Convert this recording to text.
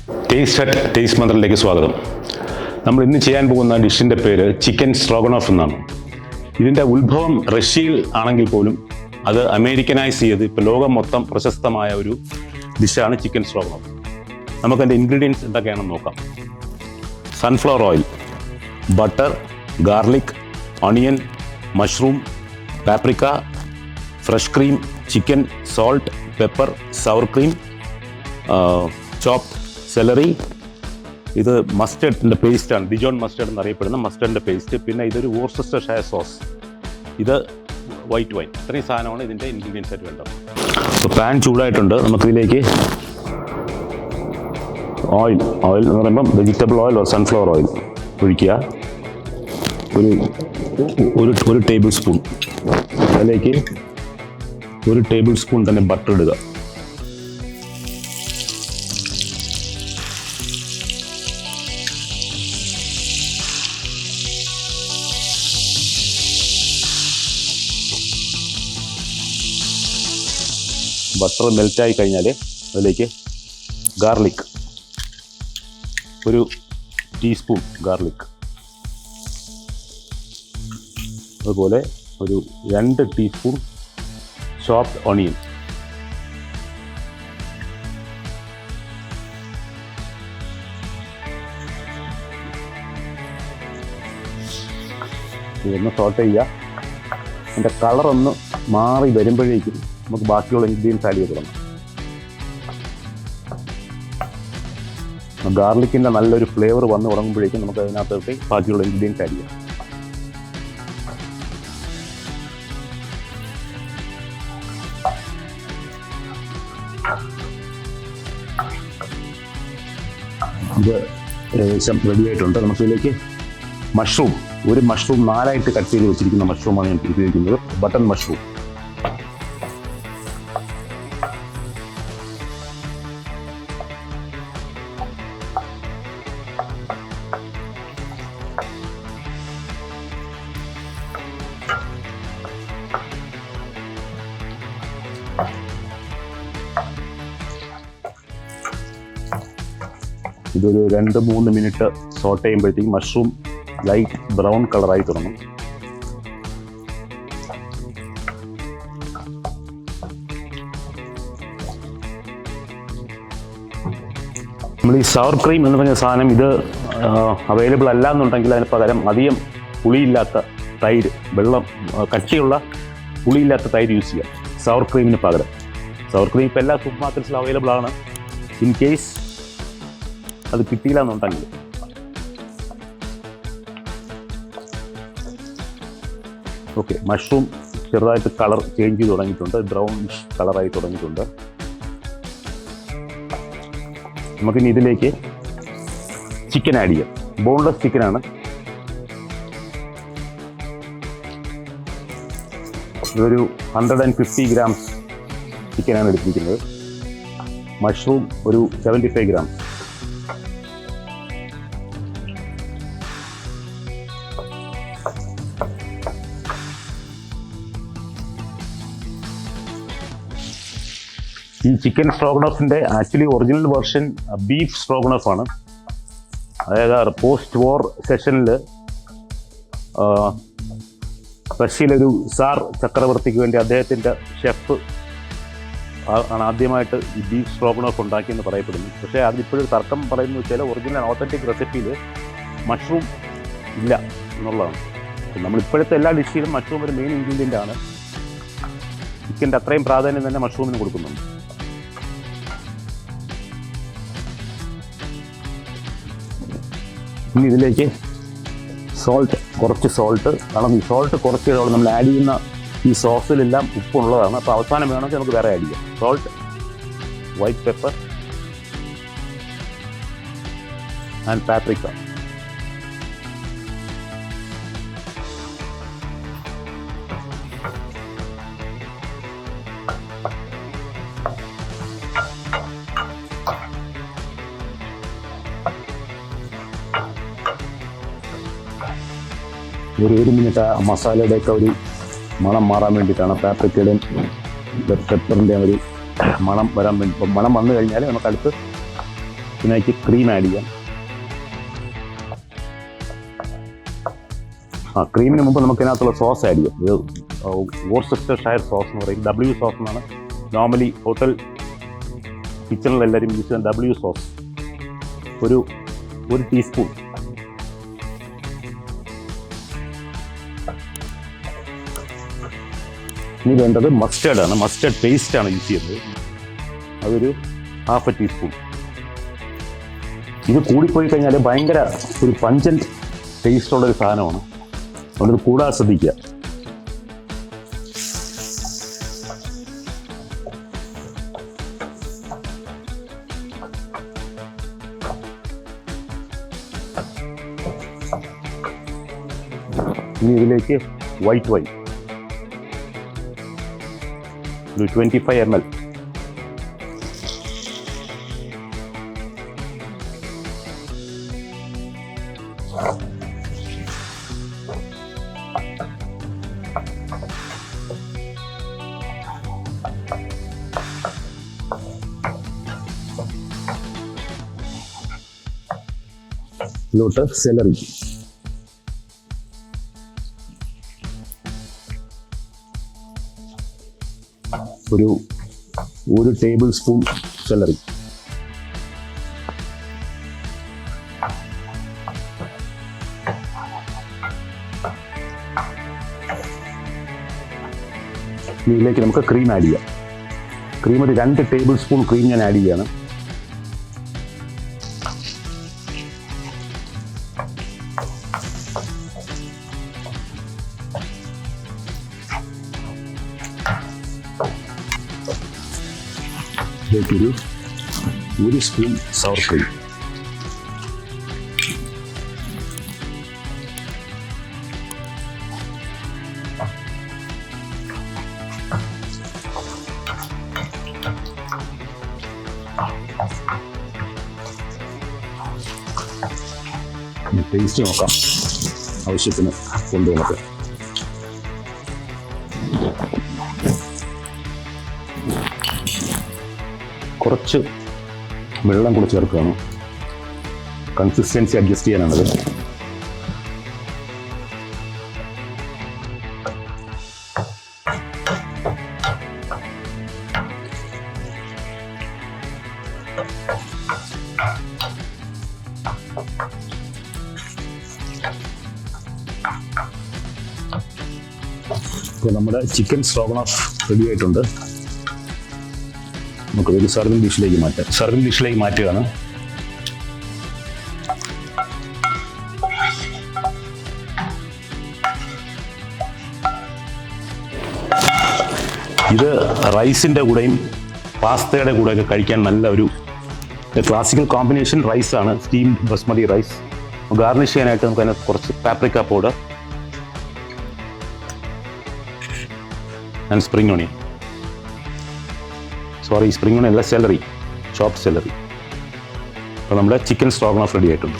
Taste മന്ത്രിലേക്ക് സ്വാഗതം. നമ്മൾ ഇന്ന് ചെയ്യാൻ പോകുന്ന ഡിഷിൻ്റെ പേര് ചിക്കൻ സ്ട്രോഗനോഫ് എന്നാണ്. ഇതിൻ്റെ ഉത്ഭവം റഷ്യയിൽ ആണെങ്കിൽ പോലും അത് അമേരിക്കനൈസ് ചെയ്ത് ഇപ്പോൾ ലോകം മൊത്തം പ്രശസ്തമായ ഒരു ഡിഷാണ് ചിക്കൻ സ്ട്രോഗനോഫ്. നമുക്കതിൻ്റെ ഇൻഗ്രീഡിയൻസ് എന്തൊക്കെയാണെന്ന് നോക്കാം. Sunflower oil, butter, garlic, onion, mushroom, paprika, fresh cream, chicken, salt, pepper, sour cream, chopped celery. ഇത് മസ്റ്റർഡിൻ്റെ പേസ്റ്റാണ്, ഡിജോൺ മസ്റ്റർഡ് എന്നറിയപ്പെടുന്ന മസ്റ്റർഡിൻ്റെ പേസ്റ്റ്. പിന്നെ ഇതൊരു വോർസെസ്റ്റർഷയർ സോസ്, ഇത് വൈറ്റ് വൈൻ. ഇത്രയും സാധനമാണ് ഇതിൻ്റെ ഇൻഗ്രീഡിയൻസ് ആയിട്ട് വേണ്ടത്. അപ്പോൾ പാൻ ചൂടായിട്ടുണ്ട്. നമുക്കിതിലേക്ക് ഓയിൽ എന്ന് പറയുമ്പം വെജിറ്റബിൾ ഓയിൽ സൺഫ്ലവർ ഓയിൽ ഒഴിക്കുക. ഒരു ടേബിൾ സ്പൂൺ. അതിലേക്ക് ഒരു ടേബിൾ സ്പൂൺ തന്നെ ബട്ടർ ഇടുക. ബട്ടർ മെൽറ്റായി കഴിഞ്ഞാൽ അതിലേക്ക് ഗാർലിക്, ഒരു ടീസ്പൂൺ ഗാർലിക്, അതുപോലെ ഒരു 2 ടീസ്പൂൺ ചോപ്ഡ് ഓണിയൻ, ഇതൊന്ന് സോട്ട് ചെയ്യുക. അതിൻ്റെ കളറൊന്ന് മാറി വരുമ്പോഴേക്കും നമുക്ക് ബാക്കിയുള്ള ഇൻഗ്രീഡിയൻസ് ആഡ് ചെയ്ത് തുടങ്ങാം. ഗാർലിക്കിൻ്റെ നല്ലൊരു ഫ്ലേവർ വന്ന് തുടങ്ങുമ്പോഴേക്കും നമുക്ക് അതിനകത്തോട്ട് ബാക്കിയുള്ള ഇൻഗ്രീഡിയൻസ് ആഡ് ചെയ്യാം. ഇത് ഏകദേശം റെഡി ആയിട്ടുണ്ട്. നമുക്കിതിലേക്ക് മഷ്റൂം, ഒരു മഷ്റൂം 4ആയിട്ട് കട്ട് ചെയ്ത് വെച്ചിരിക്കുന്ന മഷ്റൂമാണ് ഞാൻ ഉപയോഗിക്കുന്നത്. Button mushroom. ഇതൊരു 2-3 മിനിറ്റ് സോട്ട് ചെയ്യുമ്പോഴത്തേക്കും മഷ്റൂം ലൈറ്റ് ബ്രൗൺ കളറായി തുടങ്ങും. നമ്മൾ ഈ സവർ ക്രീം എന്ന് പറഞ്ഞ സാധനം ഇത് അവൈലബിൾ അല്ല എന്നുണ്ടെങ്കിൽ അതിന് പകരം അധികം പുളിയില്ലാത്ത തൈര്, വെള്ളം കട്ടിയുള്ള പുളിയില്ലാത്ത തൈര് യൂസ് ചെയ്യാം സവർ ക്രീമിന് പകരം. സവർ ക്രീം ഇപ്പോൾ എല്ലാ സൂപ്പർ മാർക്കറ്റ്സിലും അവൈലബിൾ ആണ്. ഇൻ കേസ് അത് കിട്ടിയില്ല എന്നുണ്ടെങ്കിൽ ഓക്കെ. മഷ്റൂം ചെറുതായിട്ട് കളർ ചേഞ്ച് ചെയ്ത് തുടങ്ങിയിട്ടുണ്ട്, ബ്രൗണിഷ് കളറായി തുടങ്ങിയിട്ടുണ്ട്. നമുക്കിനി ഇതിലേക്ക് ചിക്കൻ ആഡ് ചെയ്യാം. ബോൺലെസ് ചിക്കനാണ്. ഇതൊരു 150 ഗ്രാംസ് ചിക്കനാണ് എടുത്തിരിക്കുന്നത്. മഷ്റൂം ഒരു 75 ഗ്രാംസ്. ഈ ചിക്കൻ സ്ട്രോഗനോഫിൻ്റെ actually original version beef stroganoff ആണ്. അതായത് പോസ്റ്റ് വാർ സെഷനിൽ റഷ്യയിലൊരു സാർ ചക്രവർത്തിക്ക് വേണ്ടി അദ്ദേഹത്തിൻ്റെ ഷെഫ് ആണ് ആദ്യമായിട്ട് ഈ ബീഫ് സ്ട്രോഗനോഫ് ഉണ്ടാക്കിയെന്ന് പറയപ്പെടുന്നു. പക്ഷേ അതിലിപ്പോഴൊരു തർക്കം പറയുന്നത് വെച്ചാൽ ഒറിജിനൽ ഓതൻറ്റിക് റെസിപ്പിയിൽ മഷ്റൂം ഇല്ല എന്നുള്ളതാണ്. നമ്മളിപ്പോഴത്തെ എല്ലാ ഡിഷിലും മഷ്റൂം ഒരു മെയിൻ ഇൻഗ്രീഡിയൻ്റ് ആണ്. ചിക്കൻ്റെ അത്രയും പ്രാധാന്യം തന്നെ മഷ്റൂമിന് കൊടുക്കുന്നുണ്ട്. ഇനി ഇതിലേക്ക് കുറച്ച് സോൾട്ട്, കാരണം ഈ സോൾട്ട് കുറച്ച് നമ്മൾ ആഡ് ചെയ്യുന്ന ഈ സോസിലെല്ലാം ഉപ്പുള്ളതാണ്. അപ്പോൾ അവസാനം വേണമെങ്കിൽ നമുക്ക് വേറെ ആഡ് ചെയ്യാം. Salt, white pepper and paprika. ഒരു 1 മിനിറ്റ് ആ മസാലയുടെയൊക്കെ ഒരു മണം മാറാൻ വേണ്ടിയിട്ടാണ്, പാപ്രിക്കയുടെയും പെപ്പറിൻ്റെയും ഒരു മണം വരാൻ വേണ്ടി. ഇപ്പം മണം വന്നു കഴിഞ്ഞാൽ നമുക്ക് അടുത്ത് ഇതിലേക്ക് ക്രീം ആഡ് ചെയ്യാം. ക്രീമിന് മുമ്പ് നമുക്ക് ഇതിനകത്തുള്ള സോസ് ആഡ് ചെയ്യാം. ഇത് വോർസെസ്റ്റർഷയർ സോസ് എന്ന് പറയും, W സോസ് എന്നാണ് നോർമലി ഹോട്ടൽ കിച്ചണിൽ എല്ലാവരും യൂസ് ചെയ്യുന്ന W സോസ്. ഒരു ടീസ്പൂൺ. ഇനി വേണ്ടത് മസ്റ്റേർഡാണ്. മസ്റ്റേർഡ് പേസ്റ്റാണ് യൂസ് ചെയ്യുന്നത്. അതൊരു ½ ടീസ്പൂൺ. ഇത് കൂടിപ്പോയി കഴിഞ്ഞാൽ ഭയങ്കര ഒരു പഞ്ചൻറ്റ് ടേസ്റ്റുള്ളൊരു സാധനമാണ്. അതുകൊണ്ട് കൂടാതെ ശ്രദ്ധിക്കുക. ഇനി ഇതിലേക്ക് വൈറ്റ് വൈൻ ഒരു 25 ml. ഇതിലോട്ട് സെലറി. ഒരു ടേബിൾ സ്പൂൺ സെലറി. ഇതിലേക്ക് നമുക്ക് ക്രീം ആഡ് ചെയ്യാം. ക്രീം ഒരു 2 ടേബിൾ സ്പൂൺ ക്രീം ഞാൻ ആഡ് ചെയ്യാണ്. ഇതിലേക്കൊരു 1 സ്പൂൺ സവർ ക്രീം. ടേസ്റ്റ് നോക്കാം, ആവശ്യത്തിന് കൊണ്ടുവന്നിട്ട്. കുറച്ച് വെള്ളം കൂടി ചേർക്കുകയാണ്. കൺസിസ്റ്റൻസി അഡ്ജസ്റ്റ് ചെയ്യാനാണത്. ഇപ്പോൾ നമ്മുടെ ചിക്കൻ സ്ട്രോഗനോഫ് റെഡി ആയിട്ടുണ്ട്. നമുക്കൊരു സർവിംഗ് ഡിഷിലേക്ക് മാറ്റാം. സർവിംഗ് ഡിഷിലേക്ക് മാറ്റുകയാണ്. ഇത് റൈസിൻ്റെ കൂടെയും പാസ്തയുടെ കൂടെയൊക്കെ കഴിക്കാൻ നല്ല ഒരു ക്ലാസിക്കൽ കോമ്പിനേഷൻ റൈസാണ്. Steamed basmati rice. ഗാർണിഷ് ചെയ്യാനായിട്ട് നമുക്ക് അതിനകത്ത് കുറച്ച് paprika powder and spring onion. Spring onion അല്ല, സെലറി, ചോപ്ഡ് സെലറി. അപ്പോൾ നമ്മുടെ ചിക്കൻ സ്ട്രോഗനോഫ് റെഡി ആയിട്ടുണ്ട്.